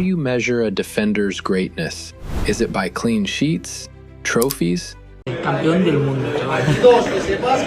do you measure a defender's greatness? Is it by clean sheets? Trophies? Campeón del mundo, chaval.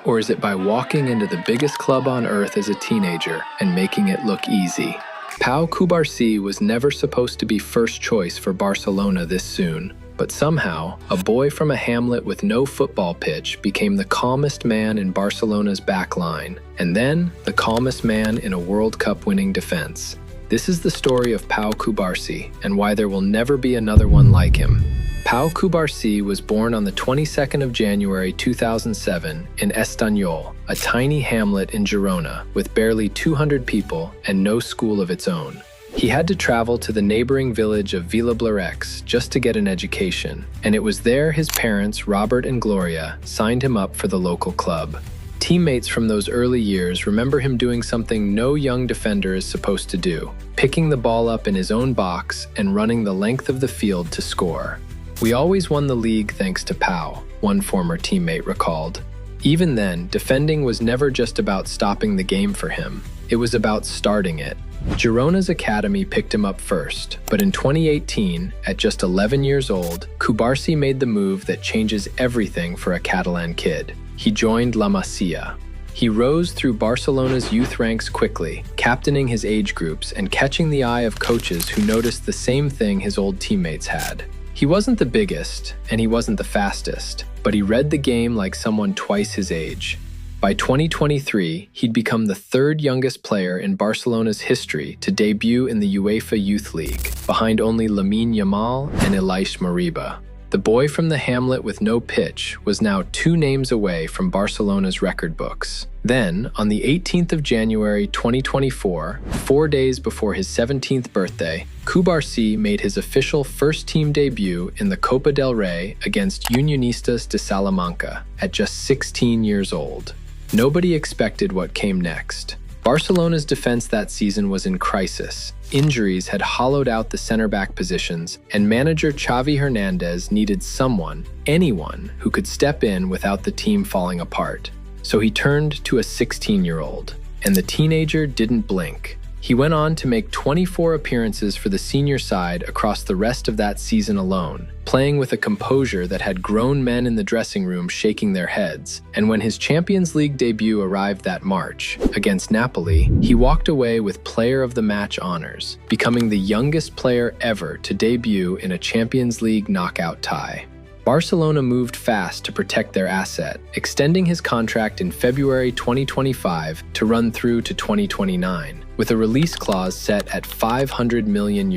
Or is it by walking into the biggest club on earth as a teenager and making it look easy? Pau Cubarsí was never supposed to be first choice for Barcelona this soon, but somehow, a boy from a hamlet with no football pitch became the calmest man in Barcelona's back line, and then the calmest man in a World Cup winning defense. This is the story of Pau Cubarsí and why there will never be another one like him. Pau Cubarsí was born on the 22nd of January 2007 in Estanyol, a tiny hamlet in Girona with barely 200 people and no school of its own. He had to travel to the neighboring village of Vilablareix just to get an education, and it was there his parents, Robert and Gloria, signed him up for the local club. Teammates from those early years remember him doing something no young defender is supposed to do, picking the ball up in his own box and running the length of the field to score. "We always won the league thanks to Pau," one former teammate recalled. Even then, defending was never just about stopping the game for him. It was about starting it. Girona's academy picked him up first, but in 2018, at just 11 years old, Cubarsi made the move that changes everything for a Catalan kid. He joined La Masia. He rose through Barcelona's youth ranks quickly, captaining his age groups and catching the eye of coaches who noticed the same thing his old teammates had. He wasn't the biggest, and he wasn't the fastest, but he read the game like someone twice his age. By 2023, he'd become the third youngest player in Barcelona's history to debut in the UEFA Youth League, behind only Lamine Yamal and Ilaix Moriba. The boy from the hamlet with no pitch was now 2 names away from Barcelona's record books. Then, on the 18th of January 2024, 4 days before his 17th birthday, Cubarsi made his official first-team debut in the Copa del Rey against Unionistas de Salamanca at just 16 years old. Nobody expected what came next. Barcelona's defense that season was in crisis. Injuries had hollowed out the center-back positions, and manager Xavi Hernandez needed someone, anyone, who could step in without the team falling apart. So he turned to a 16-year-old, and the teenager didn't blink. He went on to make 24 appearances for the senior side across the rest of that season alone, playing with a composure that had grown men in the dressing room shaking their heads. And when his Champions League debut arrived that March, against Napoli, he walked away with Player of the Match honors, becoming the youngest player ever to debut in a Champions League knockout tie. Barcelona moved fast to protect their asset, extending his contract in February 2025 to run through to 2029, with a release clause set at €500 million.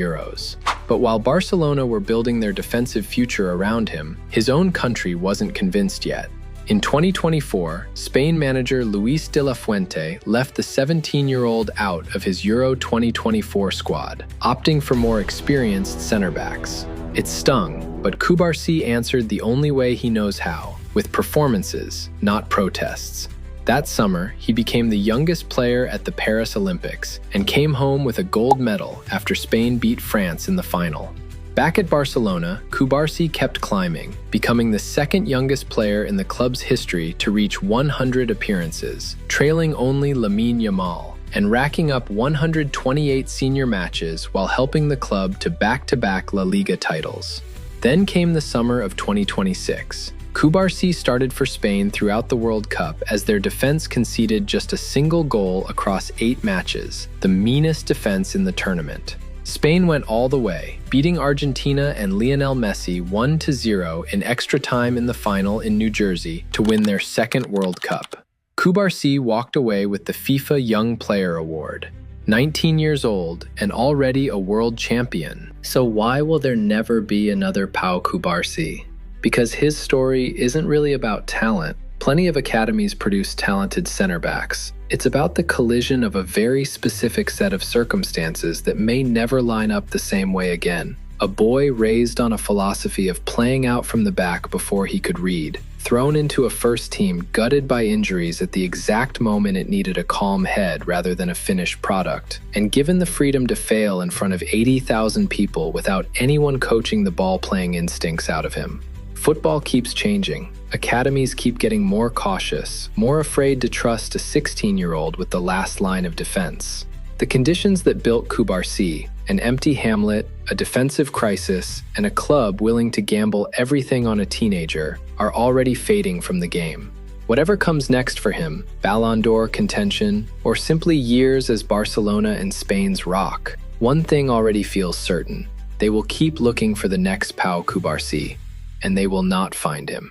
But while Barcelona were building their defensive future around him, his own country wasn't convinced yet. In 2024, Spain manager Luis de la Fuente left the 17-year-old out of his Euro 2024 squad, opting for more experienced center-backs. It stung, but Cubarsi answered the only way he knows how, with performances, not protests. That summer, he became the youngest player at the Paris Olympics and came home with a gold medal after Spain beat France in the final. Back at Barcelona, Cubarsi kept climbing, becoming the second youngest player in the club's history to reach 100 appearances, trailing only Lamine Yamal, and racking up 128 senior matches while helping the club to back-to-back La Liga titles. Then came the summer of 2026. Cubarsi started for Spain throughout the World Cup as their defense conceded just a single goal across 8 matches, the meanest defense in the tournament. Spain went all the way, beating Argentina and Lionel Messi 1-0 in extra time in the final in New Jersey to win their second World Cup. Cubarsi walked away with the FIFA Young Player Award. 19 years old and already a world champion. So why will there never be another Pau Cubarsí? Because his story isn't really about talent. Plenty of academies produce talented center backs. It's about the collision of a very specific set of circumstances that may never line up the same way again. A boy raised on a philosophy of playing out from the back before he could read, thrown into a first team gutted by injuries at the exact moment it needed a calm head rather than a finished product, and given the freedom to fail in front of 80,000 people without anyone coaching the ball-playing instincts out of him. Football keeps changing. Academies keep getting more cautious, more afraid to trust a 16-year-old with the last line of defense. The conditions that built Cubarsi, an empty hamlet, a defensive crisis, and a club willing to gamble everything on a teenager, are already fading from the game. Whatever comes next for him, Ballon d'Or contention, or simply years as Barcelona and Spain's rock, one thing already feels certain: they will keep looking for the next Pau Cubarsí, and they will not find him.